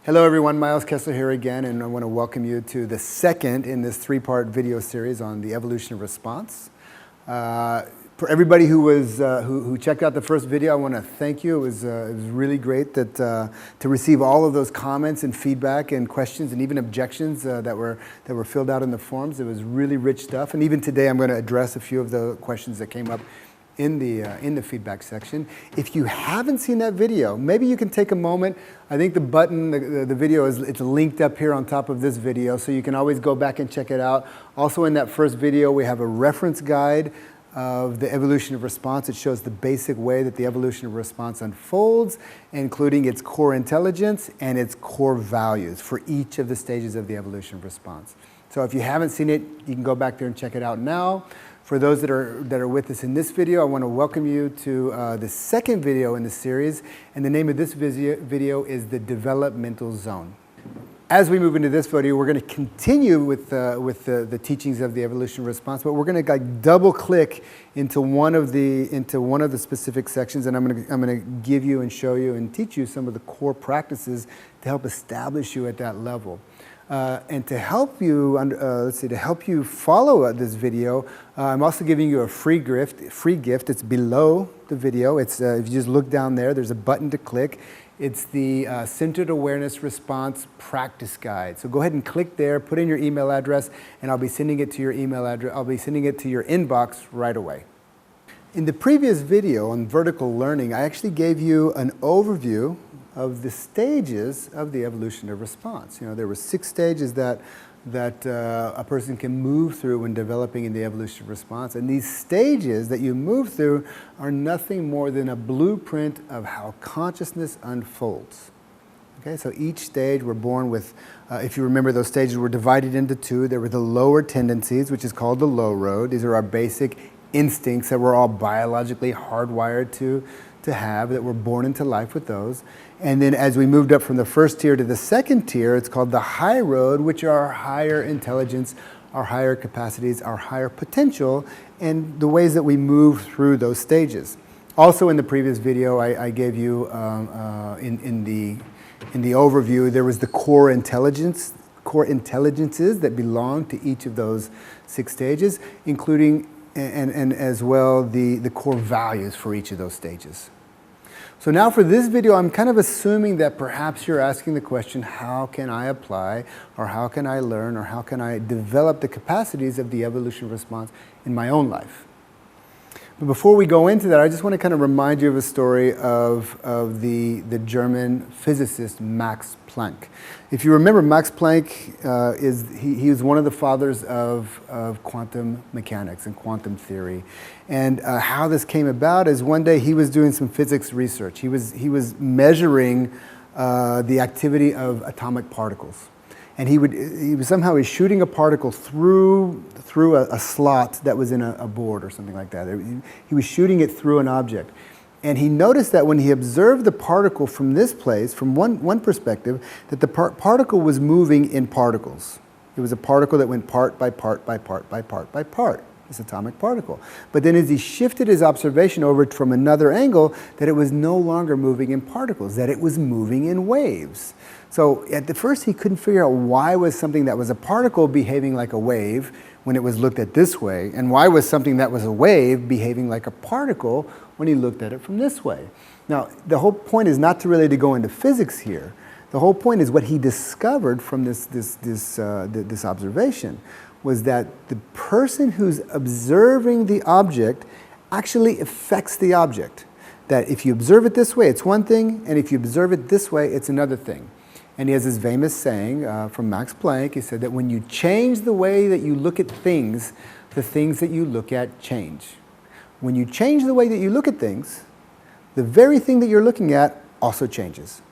Hello everyone, Miles Kessler here again, and I want to welcome you to the second in this three-part video series on the evolution of response. For everybody who checked out the first video, I want to thank you. It was really great to receive all of those comments and feedback and questions and even objections that were filled out in the forums. It was really rich stuff, and even today I'm going to address a few of the questions that came up in the feedback section. If you haven't seen that video, maybe you can take a moment. I think the button, the video it's linked up here on top of this video, so you can always go back and check it out. Also in that first video, we have a reference guide of the evolution of response. It shows the basic way that the evolution of response unfolds, including its core intelligence and its core values for each of the stages of the evolution of response. So if you haven't seen it, you can go back there and check it out now. For those that are with us in this video, I want to welcome you to the second video in the series, and the name of this video is the Developmental Zone. As we move into this video, we're going to continue with the teachings of the evolution of response, but we're going to double click into one of the specific sections, and I'm going to give you and show you and teach you some of the core practices to help establish you at that level. And to help you, to help you follow this video, I'm also giving you a free gift. It's below the video. It's if you just look down there, there's a button to click. It's the Centered Awareness Response Practice Guide. So go ahead and click there, put in your email address, and I'll be sending it to your email address. I'll be sending it to your inbox right away. In the previous video on vertical learning, I actually gave you an overview of the stages of the evolution of response. You know, there were 6 stages that a person can move through when developing in the evolution of response. And these stages that you move through are nothing more than a blueprint of how consciousness unfolds. Okay, so each stage we're born with, if you remember, those stages were divided into 2. There were the lower tendencies, which is called the low road. These are our basic instincts that we're all biologically hardwired to have, that we're born into life with those. And then as we moved up from the first tier to the second tier, it's called the high road, which are our higher intelligence, our higher capacities, our higher potential, and the ways that we move through those stages. Also in the previous video, I gave you, in the overview, there was the core intelligences that belong to each of those 6 stages, including and as well the core values for each of those stages. So now for this video, I'm kind of assuming that perhaps you're asking the question, how can I apply, or how can I learn, or how can I develop the capacities of the evolution response in my own life? But before we go into that, I just want to kind of remind you of a story of the German physicist Max Planck. If you remember, Max Planck he was one of the fathers of quantum mechanics and quantum theory. And how this came about is one day he was doing some physics research. He was measuring the activity of atomic particles. And he was somehow shooting a particle through a slot that was in a board or something like that. He was shooting it through an object. And he noticed that when he observed the particle from this place, from one perspective, that the particle was moving in particles. It was a particle that went part by part by part by part by part, this atomic particle. But then as he shifted his observation over from another angle, that it was no longer moving in particles, that it was moving in waves. So at the first he couldn't figure out why was something that was a particle behaving like a wave when it was looked at this way, and why was something that was a wave behaving like a particle when he looked at it from this way. Now, the whole point is not really to go into physics here. The whole point is what he discovered from this observation was that the person who's observing the object actually affects the object. That if you observe it this way, it's one thing, and if you observe it this way, it's another thing. And he has this famous saying from Max Planck. He said that when you change the way that you look at things, the things that you look at change. When you change the way that you look at things, the very thing that you're looking at also changes.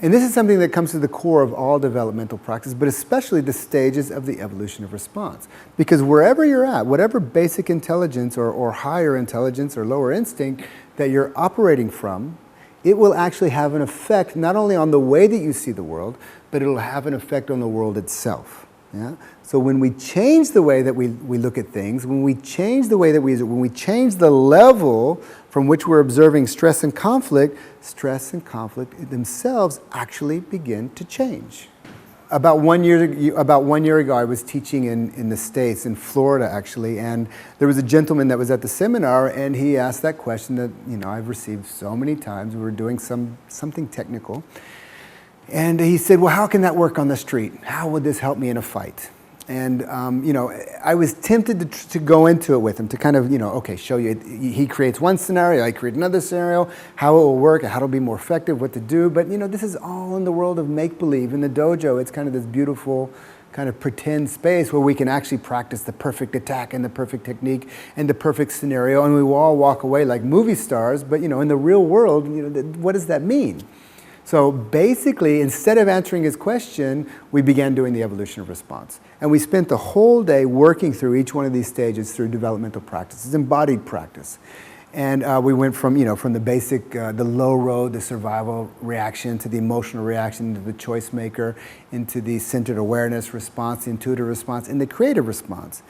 And this is something that comes to the core of all developmental practice, but especially the stages of the evolution of response. Because wherever you're at, whatever basic intelligence or higher intelligence or lower instinct that you're operating from, it will actually have an effect not only on the way that you see the world, but it'll have an effect on the world itself. Yeah? So when we change the way that we look at things, when we change the way that when we change the level from which we're observing stress and conflict themselves actually begin to change. About 1 year ago, I was teaching in the States, in Florida actually, and there was a gentleman that was at the seminar, and he asked that question that I've received so many times. We were doing something technical, and he said, "Well, how can that work on the street? How would this help me in a fight?" And I was tempted to go into it with him, to kind of okay, show you. He creates one scenario, I create another scenario, how it will work, how it'll be more effective, what to do. But this is all in the world of make-believe. In the dojo, it's kind of this beautiful kind of pretend space where we can actually practice the perfect attack and the perfect technique and the perfect scenario, and we will all walk away like movie stars. But in the real world, what does that mean? So basically, instead of answering his question, we began doing the evolution of response. And we spent the whole day working through each one of these stages through developmental practices, embodied practice. And we went from the basic, the low road, the survival reaction, to the emotional reaction, to the choice maker, into the centered awareness response, the intuitive response, and the creative response.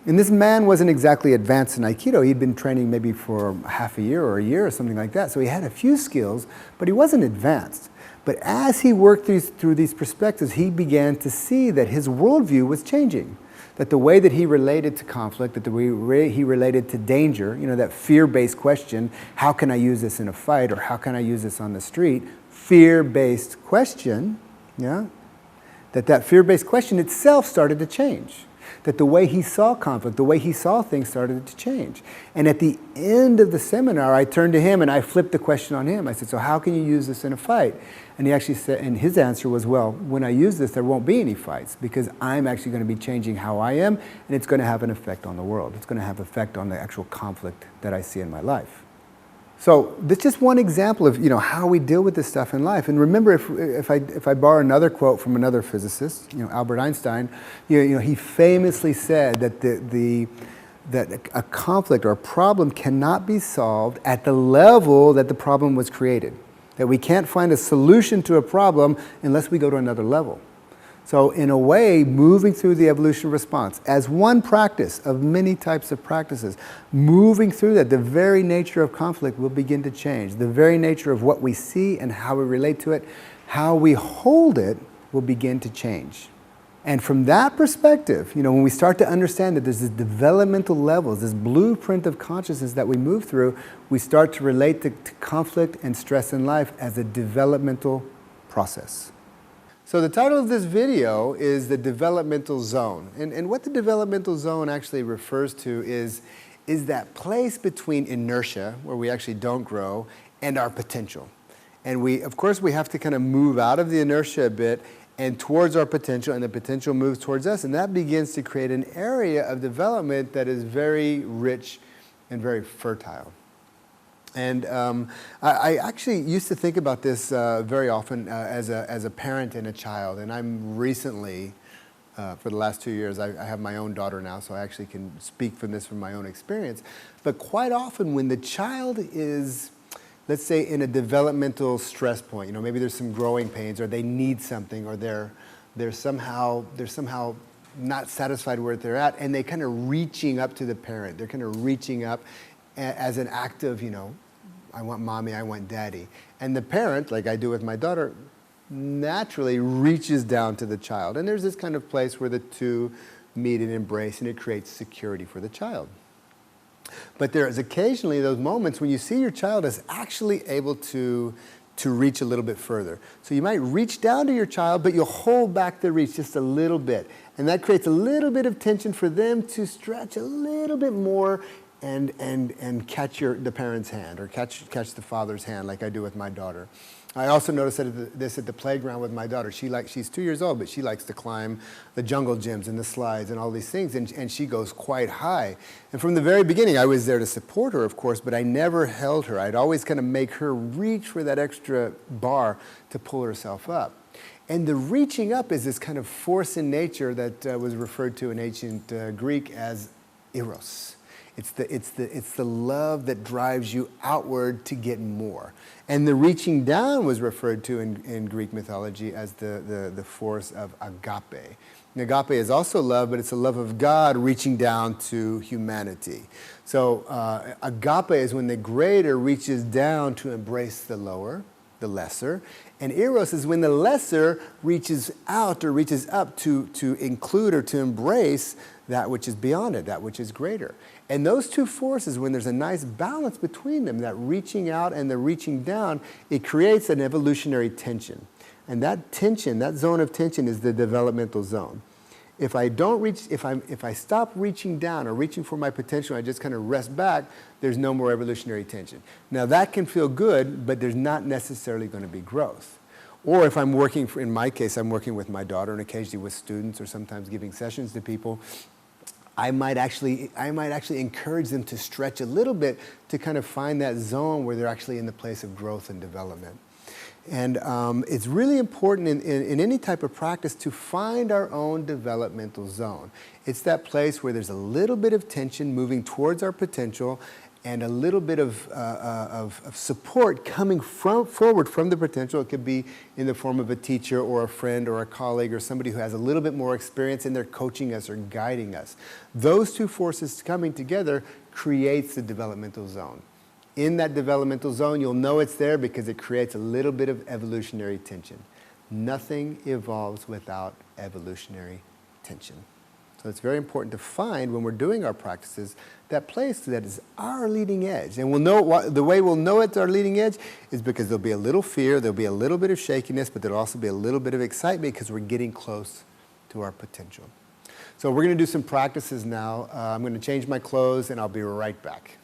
And this man wasn't exactly advanced in Aikido. He'd been training maybe for half a year or a year or something like that. So he had a few skills, but he wasn't advanced. But as he worked through these perspectives, he began to see that his worldview was changing. That the way that he related to conflict, that the way he related to danger, that fear-based question, how can I use this in a fight, or how can I use this on the street? Fear-based question, that fear-based question itself started to change. That the way he saw conflict, the way he saw things started to change. And at the end of the seminar, I turned to him and I flipped the question on him. I said, "So how can you use this in a fight?" And he actually said, and his answer was, "Well, when I use this, there won't be any fights, because I'm actually going to be changing how I am, and it's going to have an effect on the world. It's going to have an effect on the actual conflict that I see in my life." So that's just one example of how we deal with this stuff in life. And remember, if I borrow another quote from another physicist, Albert Einstein, he famously said that that a conflict or a problem cannot be solved at the level that the problem was created. That we can't find a solution to a problem unless we go to another level. So in a way, moving through the evolution response as one practice of many types of practices, moving through that, the very nature of conflict will begin to change. The very nature of what we see and how we relate to it, how we hold it, will begin to change. And from that perspective, when we start to understand that there's this developmental levels, this blueprint of consciousness that we move through, we start to relate to conflict and stress in life as a developmental process. So the title of this video is the Developmental Zone. And what the Developmental Zone actually refers to is that place between inertia, where we actually don't grow, and our potential. And of course, we have to kind of move out of the inertia a bit and towards our potential, and the potential moves towards us, and that begins to create an area of development that is very rich and very fertile. And I actually used to think about this very often as a parent and a child. And I'm recently, for the last 2 years, I have my own daughter now, so I actually can speak from my own experience. But quite often when the child is, let's say, in a developmental stress point, maybe there's some growing pains, or they need something, or they're somehow not satisfied where they're at, and they're kind of reaching up to the parent. They're kind of reaching up as an act of, I want mommy, I want daddy. And the parent, like I do with my daughter, naturally reaches down to the child. And there's this kind of place where the two meet and embrace, and it creates security for the child. But there is occasionally those moments when you see your child is actually able to reach a little bit further. So you might reach down to your child, but you'll hold back the reach just a little bit. And that creates a little bit of tension for them to stretch a little bit more and catch the parent's hand, or catch the father's hand, like I do with my daughter. I also noticed this at the playground with my daughter. She's 2 years old, but she likes to climb the jungle gyms and the slides and all these things, and she goes quite high. And from the very beginning, I was there to support her, of course, but I never held her. I'd always kind of make her reach for that extra bar to pull herself up. And the reaching up is this kind of force in nature that was referred to in ancient Greek as eros. It's the love that drives you outward to get more. And the reaching down was referred to in Greek mythology as the force of agape. And agape is also love, but it's a love of God reaching down to humanity. So agape is when the greater reaches down to embrace the lower, the lesser. And eros is when the lesser reaches out or reaches up to include or to embrace that which is beyond it, that which is greater. And those two forces, when there's a nice balance between them, that reaching out and the reaching down, it creates an evolutionary tension. And that tension, that zone of tension, is the developmental zone. If I don't reach, if I stop reaching down or reaching for my potential, I just kind of rest back, there's no more evolutionary tension. Now that can feel good, but there's not necessarily going to be growth. Or if I'm working, in my case, I'm working with my daughter and occasionally with students or sometimes giving sessions to people, I might actually encourage them to stretch a little bit to kind of find that zone where they're actually in the place of growth and development. And it's really important in any type of practice to find our own developmental zone. It's that place where there's a little bit of tension moving towards our potential and a little bit of support coming forward from the potential. It could be in the form of a teacher or a friend or a colleague or somebody who has a little bit more experience and they're coaching us or guiding us. Those two forces coming together creates the developmental zone. In that developmental zone, you'll know it's there because it creates a little bit of evolutionary tension. Nothing evolves without evolutionary tension. So it's very important to find, when we're doing our practices, that place that is our leading edge. And we'll know the way we'll know it's our leading edge is because there'll be a little fear, there'll be a little bit of shakiness, but there'll also be a little bit of excitement because we're getting close to our potential. So we're going to do some practices now. I'm going to change my clothes and I'll be right back.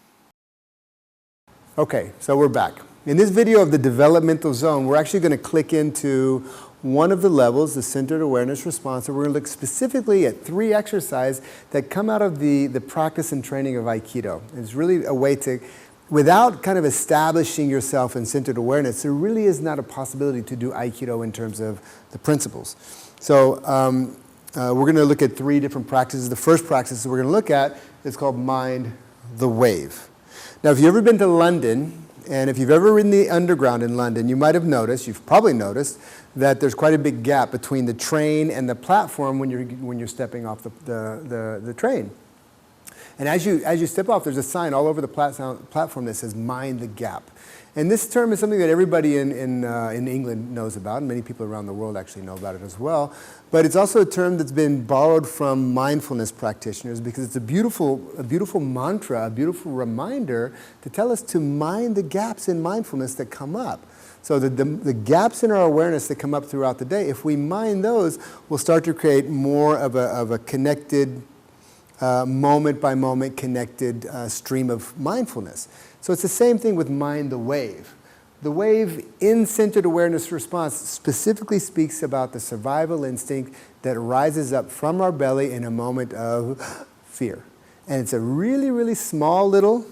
Okay, so we're back. In this video of the developmental zone, we're actually going to click into one of the levels, the centered awareness response, and we're going to look specifically at 3 exercises that come out of the practice and training of Aikido. It's really a way to, without kind of establishing yourself in centered awareness, there really is not a possibility to do Aikido in terms of the principles. So we're going to look at 3 different practices. The first practice we're going to look at is called Mind the Wave. Now, if you've ever been to London, and if you've ever ridden the underground in London, you might have noticed, you've probably noticed, that there's quite a big gap between the train and the platform when you're stepping off the train. And as you step off, there's a sign all over the platform that says, "Mind the gap." And this term is something that everybody in England knows about, and many people around the world actually know about it as well. But it's also a term that's been borrowed from mindfulness practitioners because it's a beautiful mantra, a beautiful reminder to tell us to mind the gaps in mindfulness that come up. So the gaps in our awareness that come up throughout the day, if we mind those, we'll start to create more of a connected, moment-by-moment connected stream of mindfulness. So it's the same thing with Mind the Wave. The wave in centered awareness response specifically speaks about the survival instinct that rises up from our belly in a moment of fear. And it's a really, really small little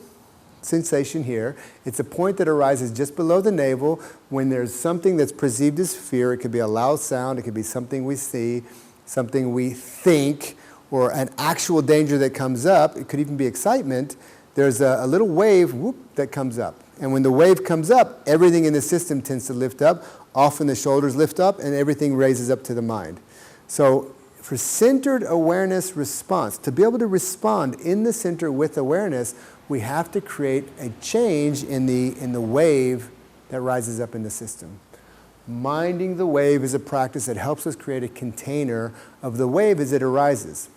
sensation here. It's a point that arises just below the navel when there's something that's perceived as fear. It could be a loud sound, it could be something we see, something we think, or an actual danger that comes up. It could even be excitement. There's a little wave, whoop, that comes up. And when the wave comes up, everything in the system tends to lift up. Often the shoulders lift up and everything raises up to the mind. So for centered awareness response, to be able to respond in the center with awareness, we have to create a change in the wave that rises up in the system. Minding the wave is a practice that helps us create a container of the wave as it arises.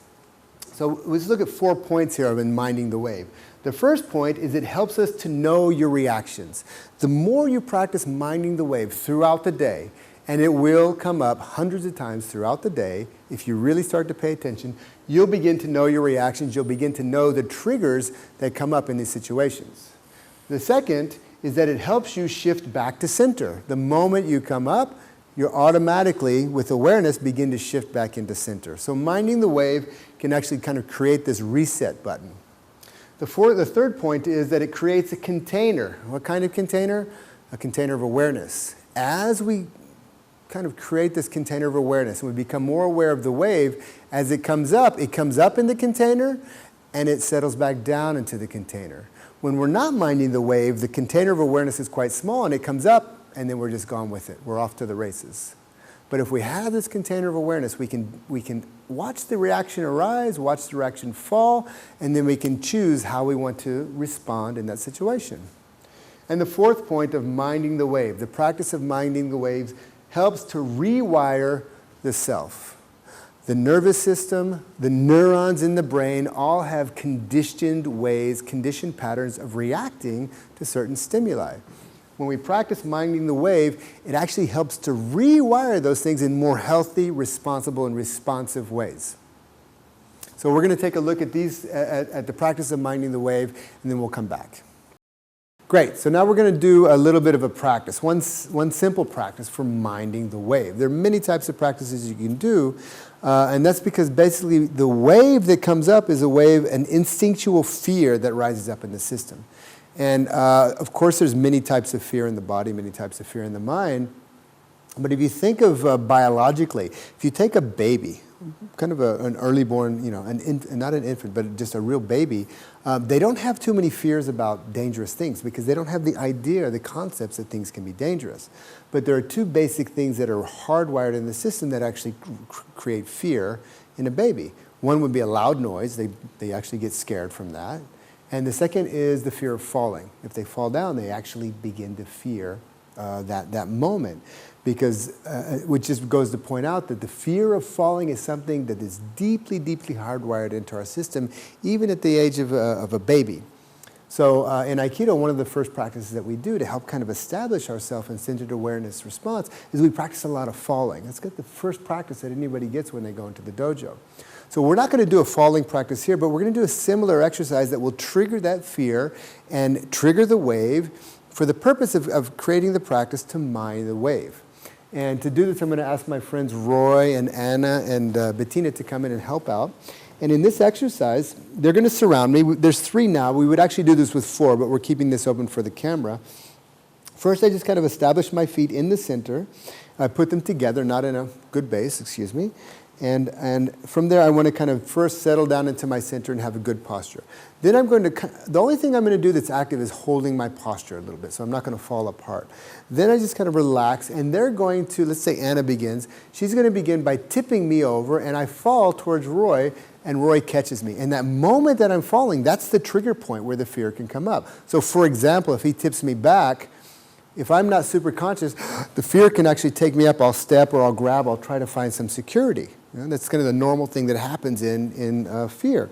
So let's look at 4 points here in minding the wave. The first point is it helps us to know your reactions. The more you practice minding the wave throughout the day, and it will come up hundreds of times throughout the day, if you really start to pay attention, you'll begin to know your reactions, you'll begin to know the triggers that come up in these situations. The second is that it helps you shift back to center. The moment you come up, you automatically, with awareness, begin to shift back into center. So minding the wave can actually kind of create this reset button. The third point is that it creates a container. What kind of container? A container of awareness. As we kind of create this container of awareness and we become more aware of the wave, as it comes up in the container, and it settles back down into the container. When we're not minding the wave, the container of awareness is quite small and it comes up and then we're just gone with it. We're off to the races. But if we have this container of awareness, we can watch the reaction arise, watch the reaction fall, and then we can choose how we want to respond in that situation. And the fourth point of minding the wave, the practice of minding the waves helps to rewire the self. The nervous system, the neurons in the brain all have conditioned ways, conditioned patterns of reacting to certain stimuli. When we practice minding the wave, it actually helps to rewire those things in more healthy, responsible, and responsive ways. So we're going to take a look at these, at the practice of minding the wave, and then we'll come back. Great, so now we're going to do a little bit of a practice, one simple practice for minding the wave. There are many types of practices you can do, and that's because basically the wave that comes up is a wave, an instinctual fear that rises up in the system. And of course there's many types of fear in the body, many types of fear in the mind, but if you think of biologically, if you take a baby, kind of an early born, not an infant, but just a real baby, they don't have too many fears about dangerous things because they don't have the idea, the concepts that things can be dangerous. But there are two basic things that are hardwired in the system that actually create fear in a baby. One would be a loud noise. They actually get scared from that. And the second is the fear of falling. If they fall down, they actually begin to fear that moment. Because, which just goes to point out that the fear of falling is something that is deeply, deeply hardwired into our system, even at the age of a baby. So in Aikido, one of the first practices that we do to help kind of establish ourselves in centered awareness response is we practice a lot of falling. That's the first practice that anybody gets when they go into the dojo. So we're not going to do a falling practice here, but we're going to do a similar exercise that will trigger that fear and trigger the wave for the purpose of creating the practice to mind the wave. And to do this, I'm going to ask my friends Roy and Anna and Bettina to come in and help out. And in this exercise, they're going to surround me. There's 3 now. We would actually do this with 4, but we're keeping this open for the camera. First, I just kind of establish my feet in the center. I put them together, not in a good base, excuse me. And from there, I want to kind of first settle down into my center and have a good posture. Then I'm going to, the only thing I'm going to do that's active is holding my posture a little bit, so I'm not going to fall apart. Then I just kind of relax, and they're going to, let's say Anna begins. She's going to begin by tipping me over, and I fall towards Roy, and Roy catches me. And that moment that I'm falling, that's the trigger point where the fear can come up. So for example, if he tips me back, if I'm not super conscious, the fear can actually take me up. I'll step or I'll grab, I'll try to find some security. That's kind of the normal thing that happens in fear.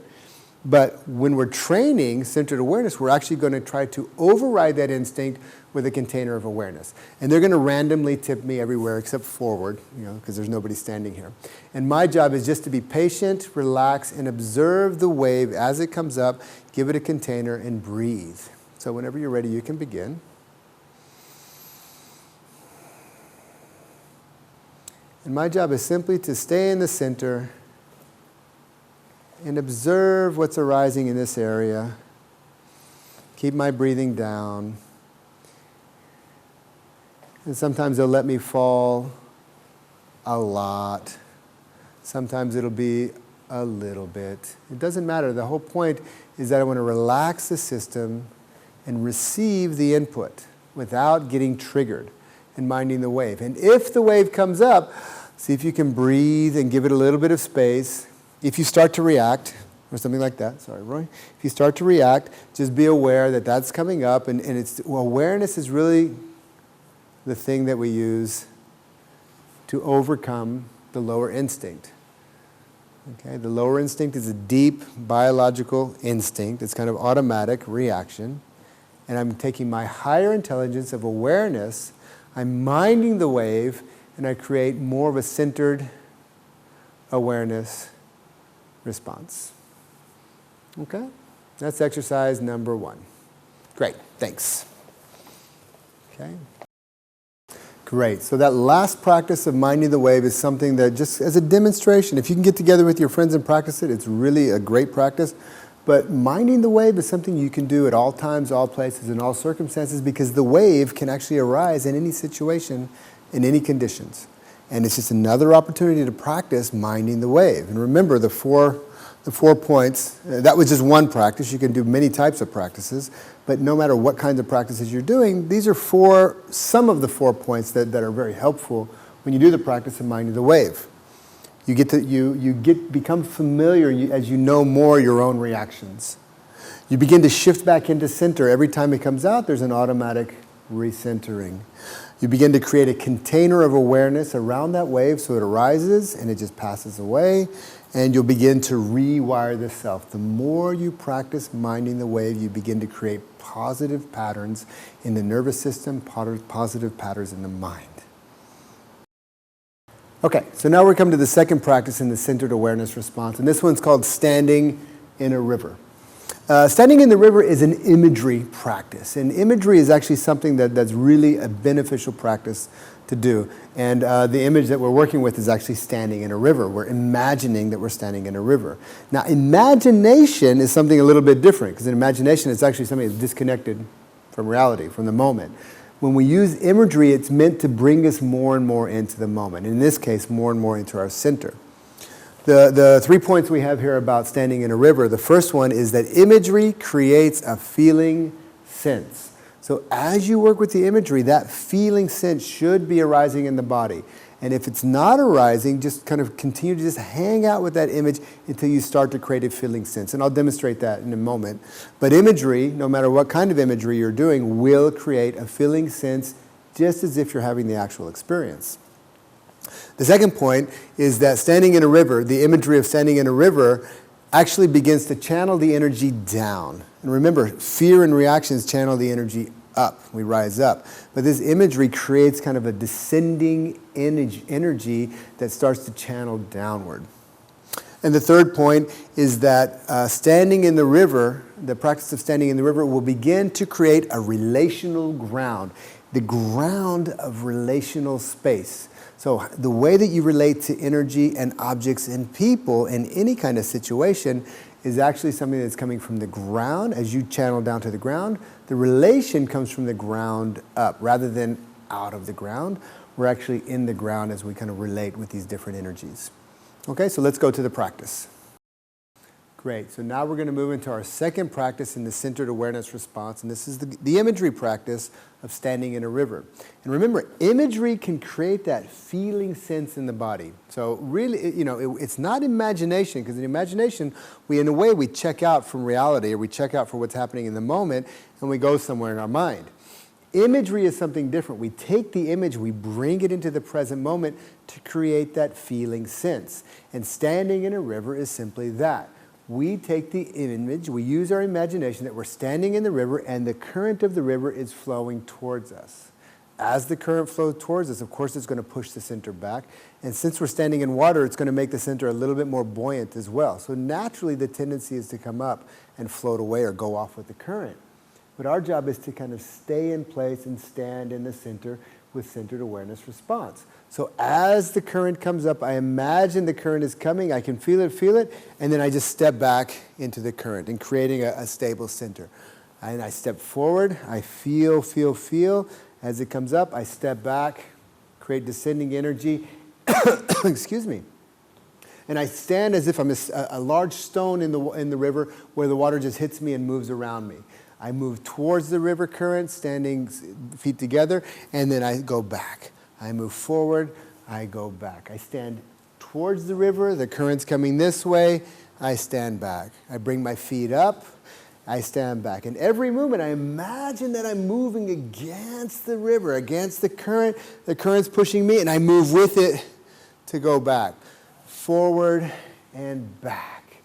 But when we're training centered awareness, we're actually going to try to override that instinct with a container of awareness. And they're going to randomly tip me everywhere except forward, because there's nobody standing here. And my job is just to be patient, relax, and observe the wave as it comes up, give it a container, and breathe. So whenever you're ready, you can begin. And my job is simply to stay in the center and observe what's arising in this area. Keep my breathing down. And sometimes they'll let me fall a lot. Sometimes it'll be a little bit. It doesn't matter. The whole point is that I want to relax the system and receive the input without getting triggered and minding the wave. And if the wave comes up, see if you can breathe and give it a little bit of space. If you start to react, or something like that, sorry, Roy. If you start to react, just be aware that that's coming up, and awareness is really the thing that we use to overcome the lower instinct. Okay, the lower instinct is a deep biological instinct. It's kind of automatic reaction. And I'm taking my higher intelligence of awareness, I'm minding the wave, and I create more of a centered awareness response. Okay? That's exercise number 1. Great, thanks. Okay? Great, so that last practice of minding the wave is something that just as a demonstration, if you can get together with your friends and practice it, it's really a great practice. But minding the wave is something you can do at all times, all places, in all circumstances, because the wave can actually arise in any situation, in any conditions. And it's just another opportunity to practice minding the wave. And remember, the four the 4 points, that was just one practice. You can do many types of practices, but no matter what kinds of practices you're doing, these are some of the 4 points that are very helpful when you do the practice of minding the wave. Become familiar as you know more your own reactions. You begin to shift back into center. Every time it comes out, there's an automatic recentering. You begin to create a container of awareness around that wave so it arises and it just passes away, and you'll begin to rewire the self. The more you practice minding the wave, you begin to create positive patterns in the nervous system, positive patterns in the mind. Okay, so now we're coming to the second practice in the centered awareness response, and this one's called standing in a river. Standing in the river is an imagery practice, and imagery is actually something that's really a beneficial practice to do. And the image that we're working with is actually standing in a river. We're imagining that we're standing in a river. Now, imagination is something a little bit different, because in imagination it's actually something that's disconnected from reality, from the moment. When we use imagery, it's meant to bring us more and more into the moment. In this case, more and more into our center. The 3 points we have here about standing in a river, the first one is that imagery creates a feeling sense. So as you work with the imagery, that feeling sense should be arising in the body. And if it's not arising, just kind of continue to just hang out with that image until you start to create a feeling sense. And I'll demonstrate that in a moment. But imagery, no matter what kind of imagery you're doing, will create a feeling sense just as if you're having the actual experience. The second point is that standing in a river, the imagery of standing in a river, actually begins to channel the energy down. And remember, fear and reactions channel the energy up. We rise up. But this imagery creates kind of a descending energy that starts to channel downward. And the third point is that standing in the river, the practice of standing in the river, will begin to create a relational ground, the ground of relational space. So the way that you relate to energy and objects and people in any kind of situation is actually something that's coming from the ground. As you channel down to the ground, the relation comes from the ground up rather than out of the ground. We're actually in the ground as we kind of relate with these different energies. Okay, so let's go to the practice. Great, so now we're going to move into our second practice in the centered awareness response, and this is the imagery practice of standing in a river. And remember, imagery can create that feeling sense in the body. So really, it's not imagination, because in imagination, in a way, we check out from reality, or we check out for what's happening in the moment, and we go somewhere in our mind. Imagery is something different. We take the image, we bring it into the present moment to create that feeling sense. And standing in a river is simply that. We take the image, we use our imagination that we're standing in the river and the current of the river is flowing towards us. As the current flows towards us, of course, it's going to push the center back. And since we're standing in water, it's going to make the center a little bit more buoyant as well. So naturally, the tendency is to come up and float away or go off with the current. But our job is to kind of stay in place and stand in the center with centered awareness response. So as the current comes up, I imagine the current is coming, I can feel it, and then I just step back into the current and creating a stable center. And I step forward, I feel. As it comes up, I step back, create descending energy, excuse me. And I stand as if I'm a large stone in the river where the water just hits me and moves around me. I move towards the river current, standing feet together, and then I go back. I move forward, I go back. I stand towards the river, the current's coming this way, I stand back. I bring my feet up, I stand back. And every movement, I imagine that I'm moving against the river, against the current's pushing me, and I move with it to go back. Forward and back.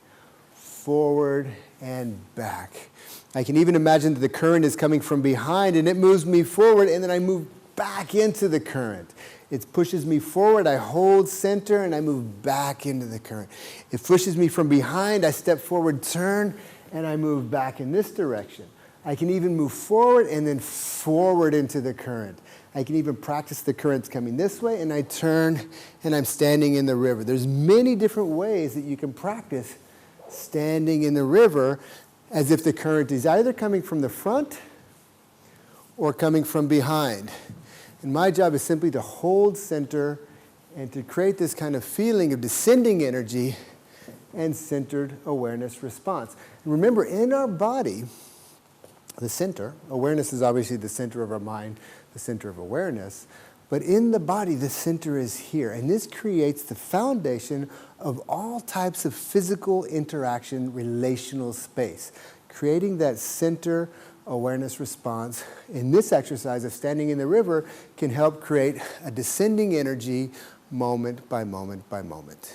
Forward and back. I can even imagine that the current is coming from behind and it moves me forward, and then I move back into the current. It pushes me forward, I hold center, and I move back into the current. It pushes me from behind, I step forward, turn, and I move back in this direction. I can even move forward and then forward into the current. I can even practice the currents coming this way, and I turn, and I'm standing in the river. There's many different ways that you can practice standing in the river as if the current is either coming from the front or coming from behind. And my job is simply to hold center and to create this kind of feeling of descending energy and centered awareness response. And remember, in our body, the center, awareness is obviously the center of our mind, the center of awareness, but in the body, the center is here. And this creates the foundation of all types of physical interaction, relational space. Creating that center awareness response in this exercise of standing in the river can help create a descending energy moment by moment by moment.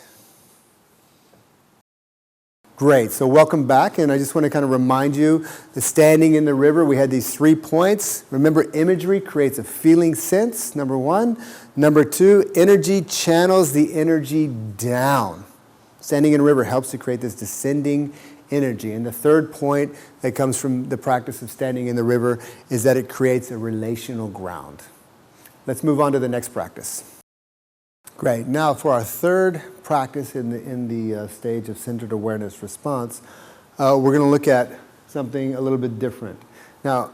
Great, so welcome back, and I just want to kind of remind you, the standing in the river, we had these 3 points. Remember, imagery creates a feeling sense, number 1. Number 2, energy channels the energy down. Standing in a river helps to create this descending energy. And the third point that comes from the practice of standing in the river is that it creates a relational ground. Let's move on to the next practice. Great. Now for our third practice in the stage of centered awareness response, we're going to look at something a little bit different. Now,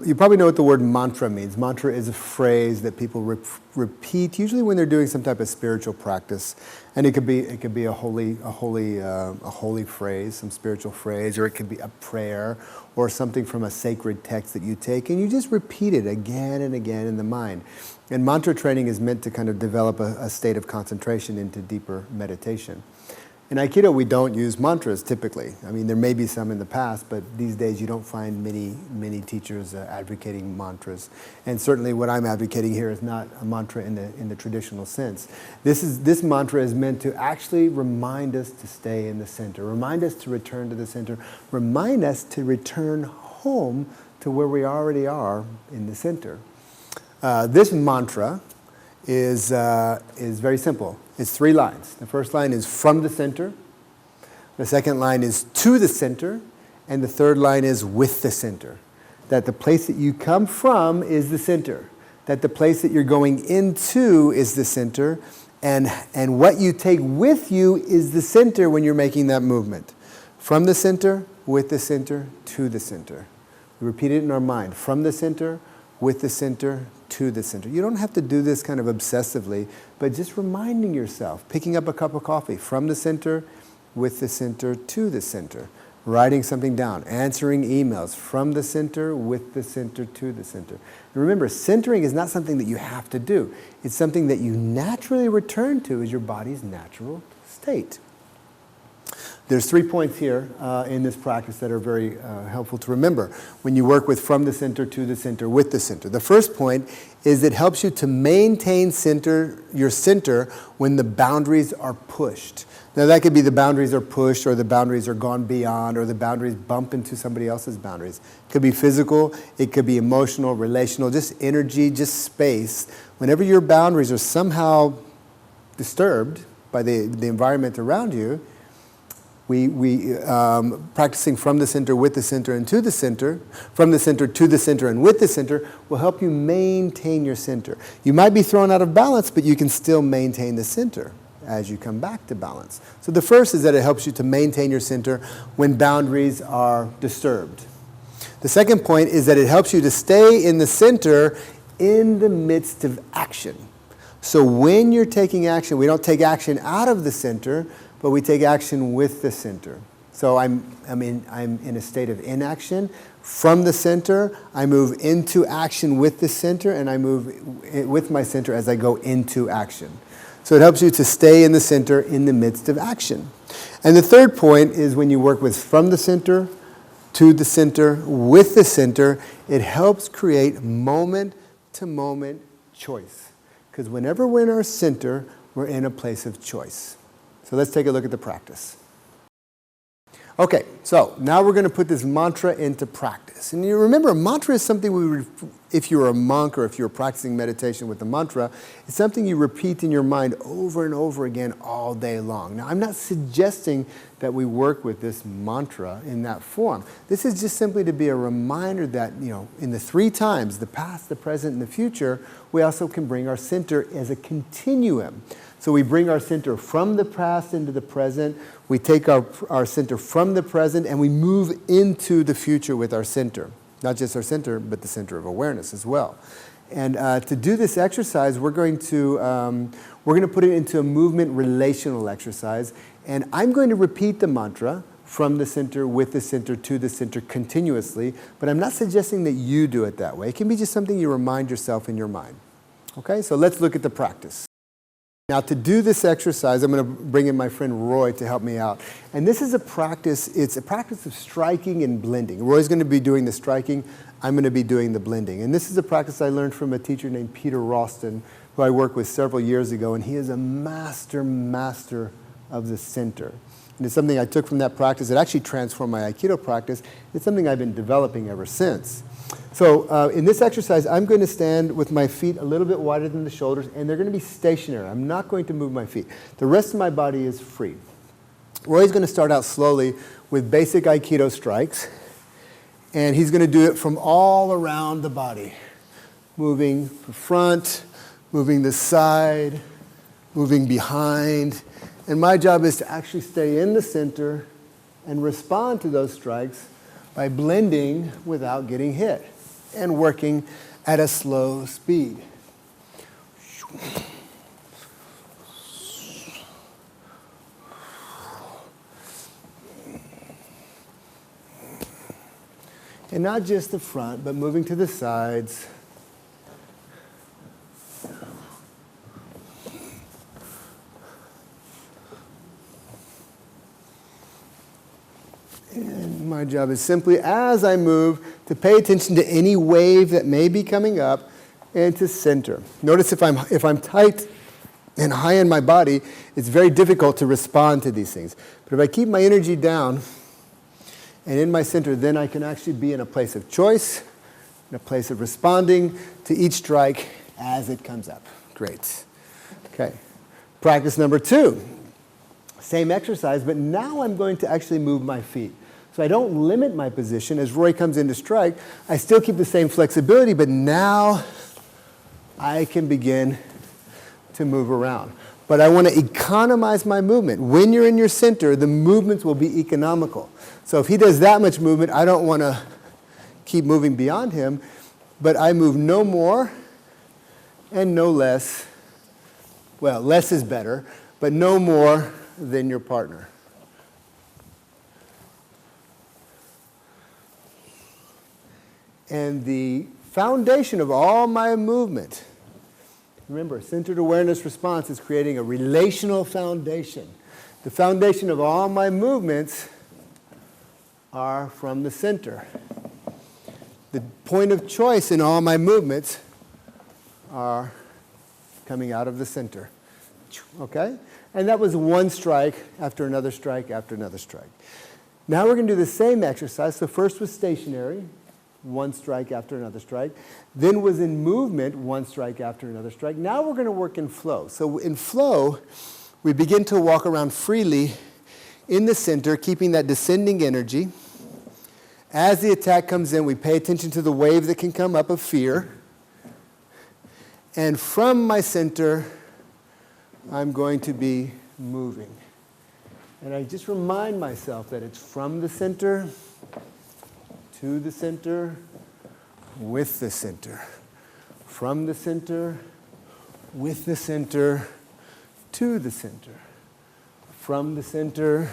you probably know what the word mantra means. Mantra is a phrase that people repeat, usually when they're doing some type of spiritual practice, and it could be a holy phrase, some spiritual phrase, or it could be a prayer, or something from a sacred text that you take, and you just repeat it again and again in the mind. And mantra training is meant to kind of develop a state of concentration into deeper meditation. In Aikido, we don't use mantras typically. I mean, there may be some in the past, but these days you don't find many teachers advocating mantras. And certainly what I'm advocating here is not a mantra in the traditional sense. This mantra is meant to actually remind us to stay in the center, remind us to return to the center, remind us to return home to where we already are in the center. This mantra is very simple. It's 3 lines. The first line is from the center. The second line is to the center. And the third line is with the center. That the place that you come from is the center. That the place that you're going into is the center. And what you take with you is the center when you're making that movement. From the center, with the center, to the center. We repeat it in our mind. From the center, with the center, to the center. You don't have to do this kind of obsessively, but just reminding yourself, picking up a cup of coffee, from the center, with the center, to the center. Writing something down, answering emails, from the center, with the center, to the center. And remember, centering is not something that you have to do. It's something that you naturally return to as your body's natural state. There's 3 points here in this practice that are very helpful to remember when you work with from the center, to the center, with the center. The first point is it helps you to maintain your center when the boundaries are pushed. Now that could be the boundaries are pushed, or the boundaries are gone beyond, or the boundaries bump into somebody else's boundaries. It could be physical, it could be emotional, relational, just energy, just space. Whenever your boundaries are somehow disturbed by the environment around you, we practicing from the center, with the center, and to the center, from the center, to the center, and with the center, will help you maintain your center. You might be thrown out of balance, but you can still maintain the center as you come back to balance. So the first is that it helps you to maintain your center when boundaries are disturbed. The second point is that it helps you to stay in the center in the midst of action. So when you're taking action, we don't take action out of the center, but we take action with the center. So I'm in a state of inaction. From the center, I move into action with the center, and I move with my center as I go into action. So it helps you to stay in the center in the midst of action. And the third point is when you work with from the center, to the center, with the center, it helps create moment-to-moment choice. Because whenever we're in our center, we're in a place of choice. So let's take a look at the practice. Okay, so now we're going to put this mantra into practice. And you remember, a mantra is something if you're a monk or if you're practicing meditation with the mantra, it's something you repeat in your mind over and over again all day long. Now, I'm not suggesting that we work with this mantra in that form. This is just simply to be a reminder that, in the 3 times, the past, the present, and the future, we also can bring our center as a continuum. So we bring our center from the past into the present. We take our center from the present and we move into the future with our center. Not just our center, but the center of awareness as well. And to do this exercise, we're going to put it into a movement relational exercise. And I'm going to repeat the mantra from the center, with the center, to the center continuously. But I'm not suggesting that you do it that way. It can be just something you remind yourself in your mind. Okay, so let's look at the practice. Now to do this exercise, I'm going to bring in my friend Roy to help me out. And this is a practice, it's a practice of striking and blending. Roy's going to be doing the striking, I'm going to be doing the blending. And this is a practice I learned from a teacher named Peter Ralston, who I worked with several years ago, and he is a master of the center. And it's something I took from that practice. It actually transformed my Aikido practice. It's something I've been developing ever since. So in this exercise, I'm going to stand with my feet a little bit wider than the shoulders, and they're going to be stationary. I'm not going to move my feet. The rest of my body is free. Roy's going to start out slowly with basic Aikido strikes, and he's going to do it from all around the body, moving the front, moving the side, moving behind. And my job is to actually stay in the center and respond to those strikes by blending without getting hit and working at a slow speed. And not just the front, but moving to the sides. And my job is simply, as I move, to pay attention to any wave that may be coming up and to center. Notice if I'm tight and high in my body, it's very difficult to respond to these things. But if I keep my energy down and in my center, then I can actually be in a place of choice, in a place of responding to each strike as it comes up. Great. Okay. Practice number 2. Same exercise, but now I'm going to actually move my feet. So I don't limit my position. As Roy comes in to strike, I still keep the same flexibility, but now I can begin to move around. But I want to economize my movement. When you're in your center, the movements will be economical. So if he does that much movement, I don't want to keep moving beyond him, but I move no more and no less. Well, less is better, but no more than your partner. And the foundation of all my movement, remember, centered awareness response is creating a relational foundation. The foundation of all my movements are from the center. The point of choice in all my movements are coming out of the center. Okay? And that was one strike after another strike after another strike. Now we're going to do the same exercise. So first was stationary, one strike after another strike. Then was in movement, one strike after another strike. Now we're going to work in flow. So in flow, we begin to walk around freely in the center, keeping that descending energy. As the attack comes in, we pay attention to the wave that can come up of fear. And from my center, I'm going to be moving. And I just remind myself that it's from the center to the center, with the center. From the center, with the center, to the center. From the center,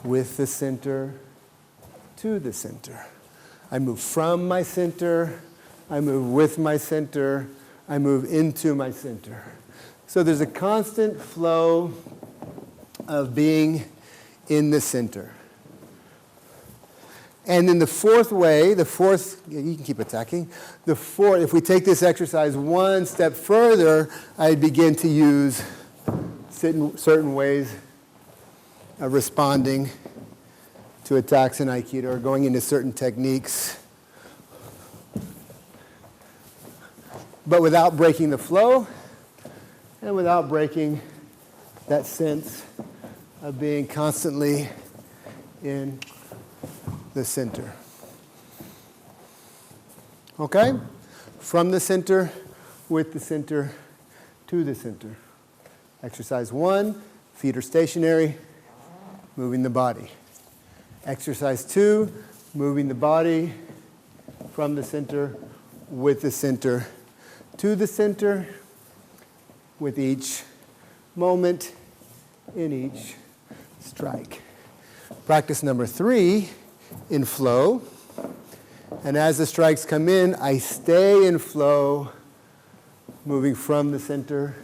with the center, to the center. I move from my center, I move with my center, I move into my center. So there's a constant flow of being in the center. And then the fourth way, you can keep attacking. If we take this exercise one step further, I begin to use certain ways of responding to attacks in Aikido, or going into certain techniques, but without breaking the flow and without breaking that sense of being constantly in the center. Okay? From the center, with the center, to the center. Exercise 1, feet are stationary, moving the body. Exercise 2, moving the body from the center, with the center, to the center with each moment in each strike. Practice number 3, in flow. And as the strikes come in, I stay in flow, moving from the center,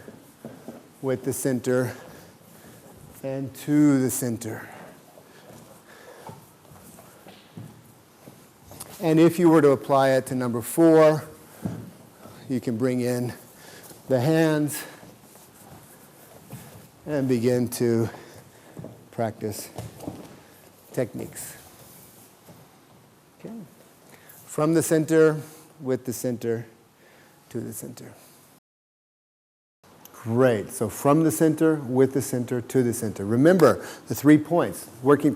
with the center, and to the center. And if you were to apply it to number 4, you can bring in the hands and begin to practice techniques. Okay. From the center, with the center, to the center. Great. So from the center, with the center, to the center. Remember the 3 points.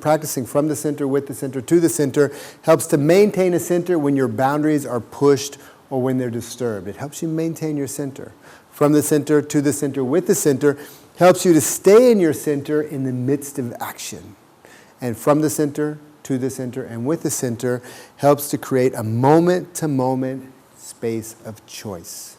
Practicing from the center, with the center, to the center helps to maintain a center when your boundaries are pushed or when they're disturbed. It helps you maintain your center. From the center, to the center, with the center helps you to stay in your center in the midst of action. And from the center, to the center, and with the center helps to create a moment-to-moment space of choice.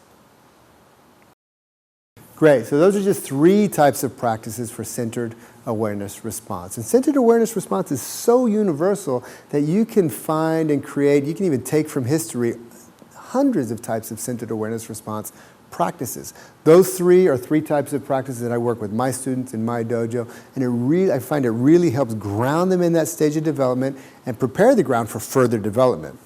Great. So those are just 3 types of practices for centered awareness response. And centered awareness response is so universal that you can find and create, you can even take from history, hundreds of types of centered awareness response practices. Those 3 are 3 types of practices that I work with my students in my dojo, and I find it really helps ground them in that stage of development and prepare the ground for further development.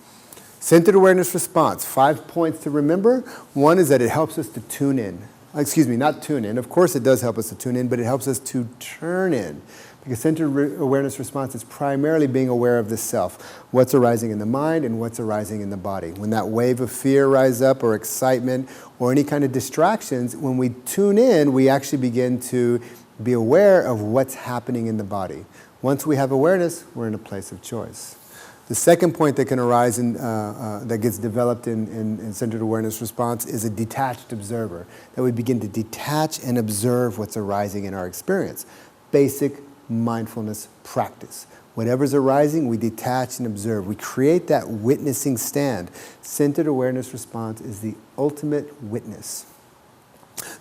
Centered awareness response, 5 points to remember. 1 is that it helps us to tune in. Excuse me, not tune in. Of course it does help us to tune in, but it helps us to turn in. Because centered awareness response is primarily being aware of the self, what's arising in the mind and what's arising in the body. When that wave of fear rises up, or excitement, or any kind of distractions, when we tune in, we actually begin to be aware of what's happening in the body. Once we have awareness, we're in a place of choice. The second point that can arise that gets developed in centered awareness response is a detached observer, that we begin to detach and observe what's arising in our experience. Basic mindfulness practice. Whatever's arising, we detach and observe. We create that witnessing stand. Centered awareness response is the ultimate witness.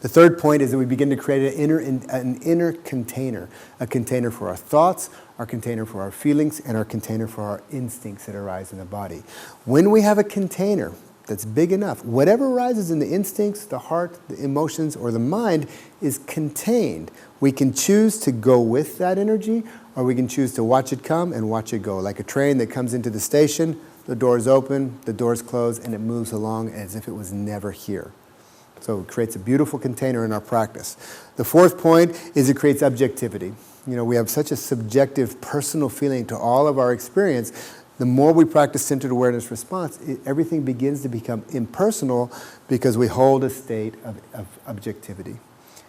The third point is that we begin to create an inner container, a container for our thoughts, our container for our feelings, and our container for our instincts that arise in the body. When we have a container that's big enough, whatever arises in the instincts, the heart, the emotions, or the mind is contained. We can choose to go with that energy, or we can choose to watch it come and watch it go. Like a train that comes into the station, the doors open, the doors close, and it moves along as if it was never here. So it creates a beautiful container in our practice. The fourth point is it creates objectivity. You know, we have such a subjective, personal feeling to all of our experience. The more we practice centered awareness response, everything begins to become impersonal because we hold a state of objectivity.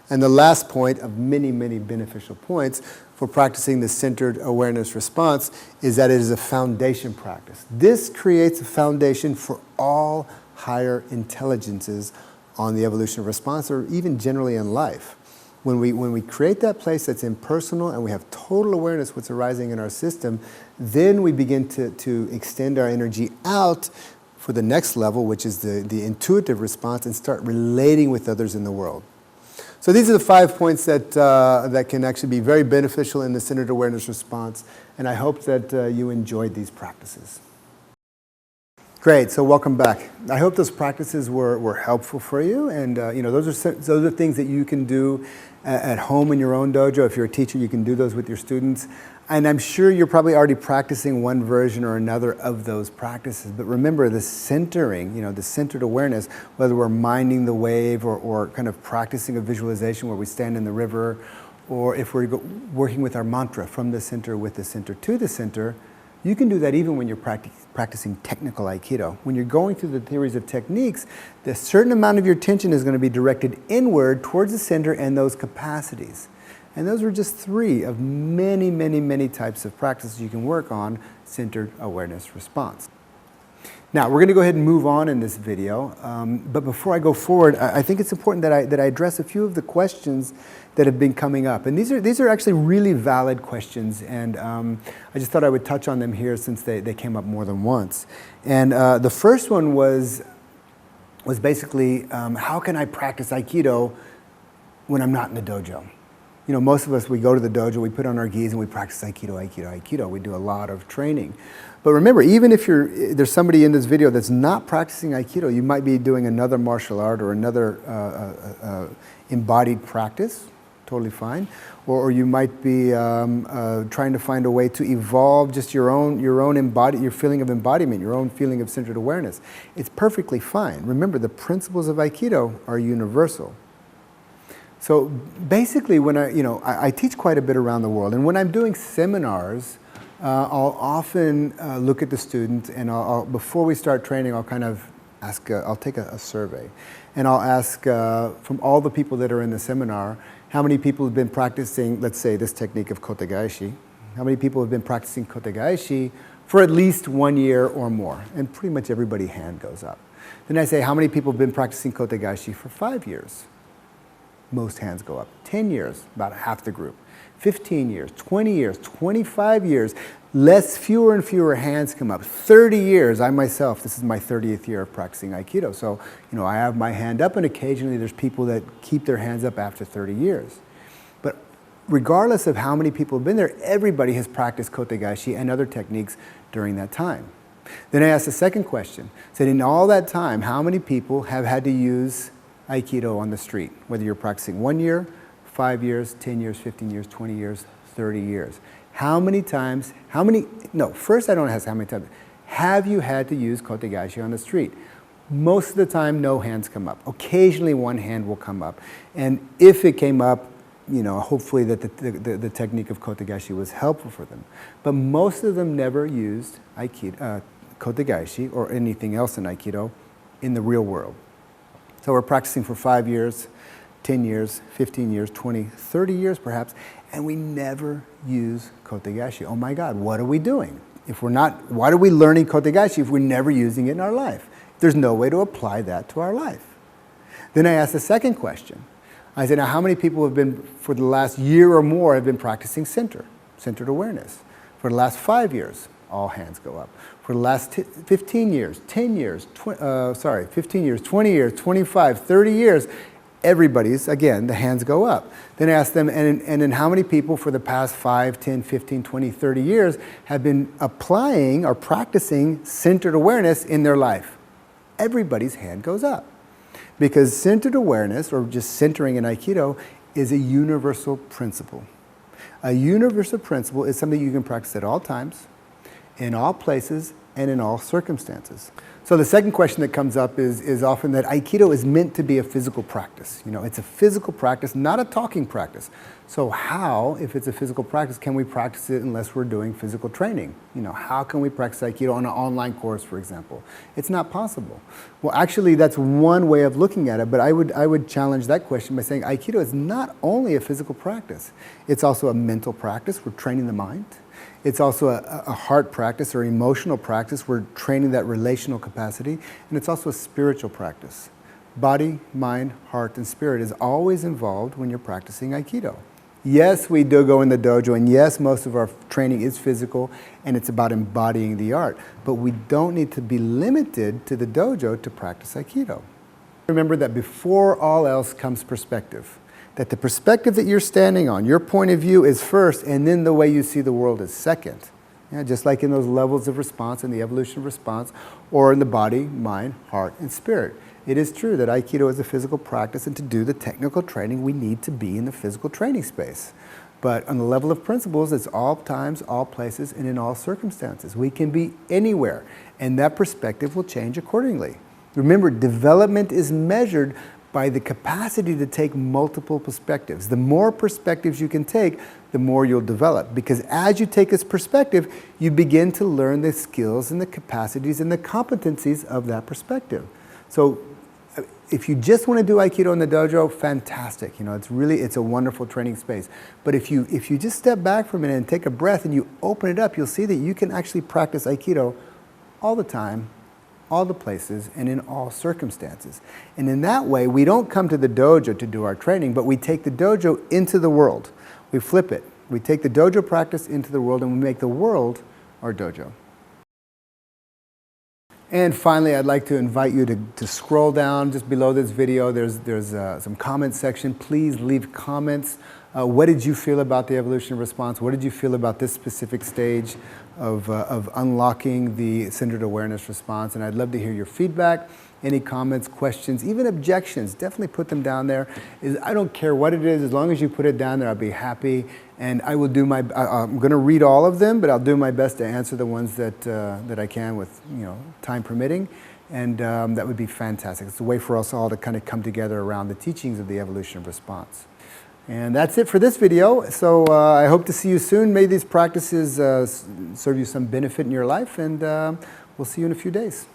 And the last point of many, many beneficial points for practicing the centered awareness response is that it is a foundation practice. This creates a foundation for all higher intelligences on the evolution of response, or even generally in life. When we create that place that's impersonal and we have total awareness what's arising in our system, then we begin to extend our energy out for the next level, which is the intuitive response, and start relating with others in the world. So these are the 5 points that can actually be very beneficial in the centered awareness response, and I hope that you enjoyed these practices. Great, so welcome back. I hope those practices were helpful for you, and those are things that you can do at home in your own dojo. If you're a teacher, you can do those with your students. And I'm sure you're probably already practicing one version or another of those practices. But remember, the centering, the centered awareness, whether we're minding the wave or kind of practicing a visualization where we stand in the river, or if we're working with our mantra, from the center, with the center, to the center, you can do that even when you're practicing technical Aikido. When you're going through the theories of techniques, a certain amount of your attention is going to be directed inward towards the center and those capacities. And those are just 3 of many, many, many types of practices you can work on centered awareness response. Now, we're going to go ahead and move on in this video, but before I go forward, I think it's important that I address a few of the questions that have been coming up. And these are actually really valid questions, and I just thought I would touch on them here since they came up more than once. And the first one was was basically, how can I practice Aikido when I'm not in the dojo? You know, most of us, we go to the dojo, we put on our gis, and we practice Aikido, Aikido, Aikido. We do a lot of training. But remember, even if there's somebody in this video that's not practicing Aikido, you might be doing another martial art or another embodied practice, totally fine. Or you might be trying to find a way to evolve just your feeling of embodiment, your own feeling of centered awareness. It's perfectly fine. Remember, the principles of Aikido are universal. So basically, when I teach quite a bit around the world, and when I'm doing seminars, I'll often look at the student, and before we start training, I'll kind of ask, I'll take a survey, and I'll ask from all the people that are in the seminar, how many people have been practicing, let's say, this technique of kotegaeshi? How many people have been practicing kotegaeshi for at least 1 year or more? And pretty much everybody's hand goes up. Then I say, how many people have been practicing kotegaeshi for 5 years? Most hands go up. 10 years, about half the group. 15 years, 20 years, 25 years, fewer and fewer hands come up. 30 years, I myself, this is my 30th year of practicing Aikido. So, I have my hand up, and occasionally there's people that keep their hands up after 30 years. But regardless of how many people have been there, everybody has practiced kotegaeshi and other techniques during that time. Then I asked the second question. I said, in all that time, how many people have had to use Aikido on the street, whether you're practicing 1 year, 5 years, 10 years, 15 years, 20 years, 30 years. First I don't ask how many times. Have you had to use kotegaeshi on the street? Most of the time, no hands come up. Occasionally, one hand will come up. And if it came up, hopefully that the technique of kotegaeshi was helpful for them. But most of them never used kotegaeshi or anything else in Aikido in the real world. So we're practicing for 5 years, 10 years, 15 years, 20, 30 years perhaps, and we never use kotegaeshi. Oh my God, what are we doing? Why are we learning kotegaeshi if we're never using it in our life? There's no way to apply that to our life. Then I asked the second question. I said, now how many people have been, for the last year or more, have been practicing centered awareness? For the last 5 years, all hands go up. For the last 15 years, 10 years, 15 years, 20 years, 25, 30 years, everybody's, again, the hands go up. Then I asked them, and then how many people for the past 5, 10, 15, 20, 30 years have been applying or practicing centered awareness in their life? Everybody's hand goes up. Because centered awareness, or just centering in Aikido, is a universal principle. A universal principle is something you can practice at all times, in all places, and in all circumstances. So the second question that comes up is often that Aikido is meant to be a physical practice. It's a physical practice, not a talking practice. So how, if it's a physical practice, can we practice it unless we're doing physical training? How can we practice Aikido on an online course, for example? It's not possible. Well, actually, that's one way of looking at it, but I would challenge that question by saying Aikido is not only a physical practice, it's also a mental practice. We're training the mind. It's also a heart practice or emotional practice. We're training that relational capacity. And it's also a spiritual practice. Body, mind, heart, and spirit is always involved when you're practicing Aikido. Yes, we do go in the dojo, and yes, most of our training is physical, and it's about embodying the art. But we don't need to be limited to the dojo to practice Aikido. Remember that before all else comes perspective. That the perspective that you're standing on, your point of view is first, and then the way you see the world is second. Just like in those levels of response in the evolution of response, or in the body, mind, heart, and spirit. It is true that Aikido is a physical practice, and to do the technical training, we need to be in the physical training space. But on the level of principles, it's all times, all places, and in all circumstances. We can be anywhere, and that perspective will change accordingly. Remember, development is measured by the capacity to take multiple perspectives. The more perspectives you can take, the more you'll develop. Because as you take this perspective, you begin to learn the skills and the capacities and the competencies of that perspective. So if you just want to do Aikido in the dojo, fantastic. It's a wonderful training space. But if you just step back for a minute and take a breath and you open it up, you'll see that you can actually practice Aikido all the time, all the places, and in all circumstances. And in that way, we don't come to the dojo to do our training, but we take the dojo into the world. We flip it. We take the dojo practice into the world, and we make the world our dojo. And finally, I'd like to invite you to scroll down just below this video. There's some comment section. Please leave comments. What did you feel about the evolution of response? What did you feel about this specific stage of unlocking the centered awareness response? And I'd love to hear your feedback, any comments, questions, even objections. Definitely put them down there. I don't care what it is, as long as you put it down there, I'll be happy. And I will do I'm going to read all of them, but I'll do my best to answer the ones that I can with time permitting. And that would be fantastic. It's a way for us all to kind of come together around the teachings of the evolution of response. And that's it for this video. So I hope to see you soon. May these practices serve you some benefit in your life, and we'll see you in a few days.